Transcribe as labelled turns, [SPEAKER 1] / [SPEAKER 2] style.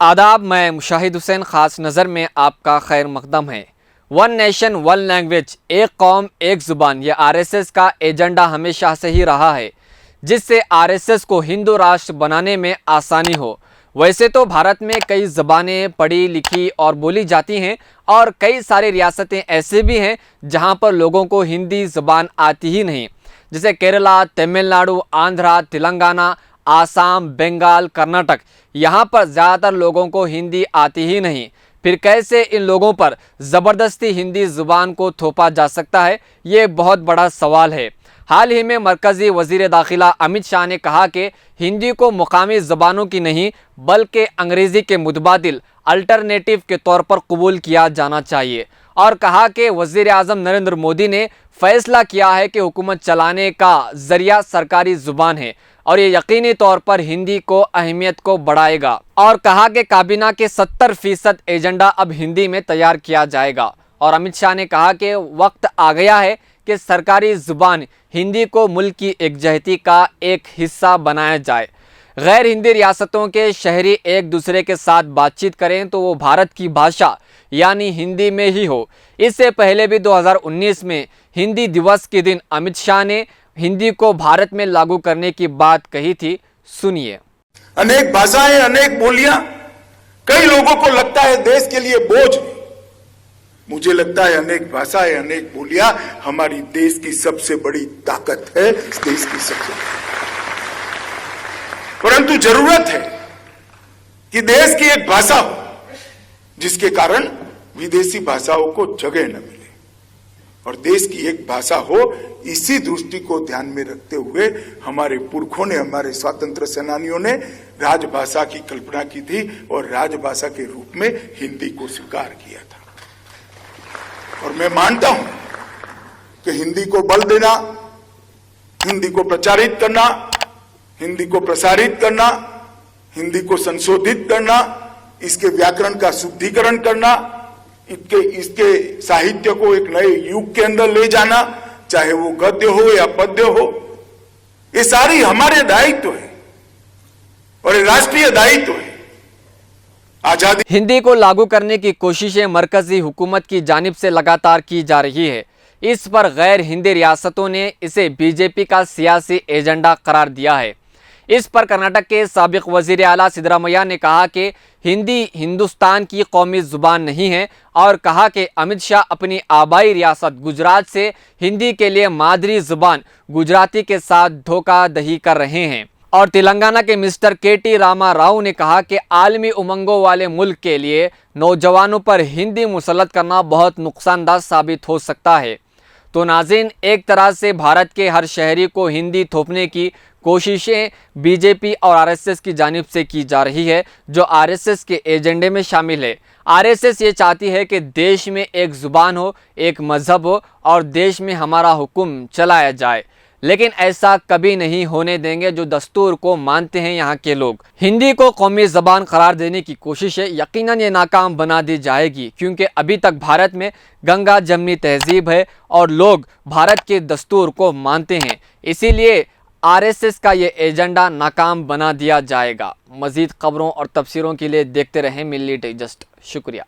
[SPEAKER 1] आदाब, मैं मुशाहिद हुसैन ख़ास नज़र में आपका खैर मकदम है। वन नेशन वन लैंग्वेज, एक कौम एक ज़ुबान, यह आरएसएस का एजेंडा हमेशा से ही रहा है, जिससे आरएसएस को हिंदू राष्ट्र बनाने में आसानी हो। वैसे तो भारत में कई ज़बानें पढ़ी लिखी और बोली जाती हैं और कई सारी रियासतें ऐसे भी हैं जहां पर लोगों को हिंदी ज़बान आती ही नहीं, जैसे केरला, तमिलनाडु, आंध्रा, तेलंगाना, आसाम, बंगाल, कर्नाटक। यहाँ पर ज़्यादातर लोगों को हिंदी आती ही नहीं। फिर कैसे इन लोगों पर ज़बरदस्ती हिंदी ज़ुबान को थोपा जा सकता है, ये बहुत बड़ा सवाल है। हाल ही में मरकज़ी वज़ीर दाखिला अमित शाह ने कहा कि हिंदी को मुकामी ज़बानों की नहीं बल्कि अंग्रेज़ी के मुतबादिल अल्टरनेटिव के तौर पर कबूल किया जाना चाहिए, और कहा कि वज़ीर आज़म नरेंद्र मोदी ने फ़ैसला किया है कि हुकूमत चलाने का ज़रिया सरकारी ज़ुबान है और ये यकीनी तौर पर हिंदी को अहमियत को बढ़ाएगा। और कहा कि काबीना के 70% एजेंडा अब हिंदी में तैयार किया जाएगा। और अमित शाह ने कहा कि वक्त आ गया है कि सरकारी ज़ुबान हिंदी को मुल्क की एकजहती का एक हिस्सा बनाया जाए। गैर हिंदी रियासतों के शहरी एक दूसरे के साथ बातचीत करें तो वो भारत की भाषा यानी हिंदी में ही हो। इससे पहले भी 2019 में हिंदी दिवस के दिन अमित शाह ने हिंदी को भारत में लागू करने की बात कही थी। सुनिए।
[SPEAKER 2] अनेक भाषाएं, अनेक बोलियां, कई लोगों को लगता है देश के लिए बोझ। मुझे लगता है अनेक भाषाएं, अनेक बोलियां हमारी देश की सबसे बड़ी ताकत है, देश की सबसे। परंतु जरूरत है कि देश की एक भाषा हो जिसके कारण विदेशी भाषाओं को जगह न मिले, और देश की एक भाषा हो। इसी दृष्टि को ध्यान में रखते हुए हमारे पुरखों ने, हमारे स्वतंत्र सेनानियों ने राजभाषा की कल्पना की थी और राजभाषा के रूप में हिंदी को स्वीकार किया था। और मैं मानता हूं कि हिंदी को बल देना, हिंदी को प्रचारित करना, हिंदी को प्रसारित करना, हिंदी को संशोधित करना, इसके व्याकरण का शुद्धिकरण करना, इसके साहित्य को एक नए युग के अंदर ले जाना, चाहे वो गद्य हो या पद्य हो, ये सारी हमारे दायित्व है और ये राष्ट्रीय दायित्व है। आजादी
[SPEAKER 1] हिंदी को लागू करने की कोशिशें मरकजी हुकूमत की जानिब से लगातार की जा रही है। इस पर गैर हिंदी रियासतों ने इसे बीजेपी का सियासी एजेंडा करार दिया है। इस पर कर्नाटक के साबिक वज़ीर आला सिद्धरामैया ने कहा कि हिंदी हिंदुस्तान की कौमी ज़ुबान नहीं है, और कहा कि अमित शाह अपनी आबाई रियासत गुजरात से हिंदी के लिए मादरी ज़ुबान गुजराती के साथ धोखाधड़ी कर रहे हैं। और तेलंगाना के मिस्टर के.टी. रामा राव ने कहा कि आलमी उमंगों वाले मुल्क के लिए नौजवानों पर हिंदी मुसल्लत करना बहुत नुकसानदायक साबित हो सकता है। तो नाज़रीन, एक तरह से भारत के हर शहरी को हिंदी थोपने की कोशिशें बीजेपी और आरएसएस की जानिब से की जा रही है, जो आरएसएस के एजेंडे में शामिल है। आरएसएस ये चाहती है कि देश में एक ज़ुबान हो, एक मज़हब हो और देश में हमारा हुक्म चलाया जाए, लेकिन ऐसा कभी नहीं होने देंगे जो दस्तूर को मानते हैं यहाँ के लोग। हिंदी को कौमी ज़बान करार देने की कोशिशें यकीनन ये नाकाम बना दी जाएगी, क्योंकि अभी तक भारत में गंगा जमनी तहजीब है और लोग भारत के दस्तूर को मानते हैं। इसीलिए आरएसएस का ये एजेंडा नाकाम बना दिया जाएगा। मज़ीद खबरों और तफसीरों के लिए देखते रहें मिल्ली डाइजेस्ट। शुक्रिया।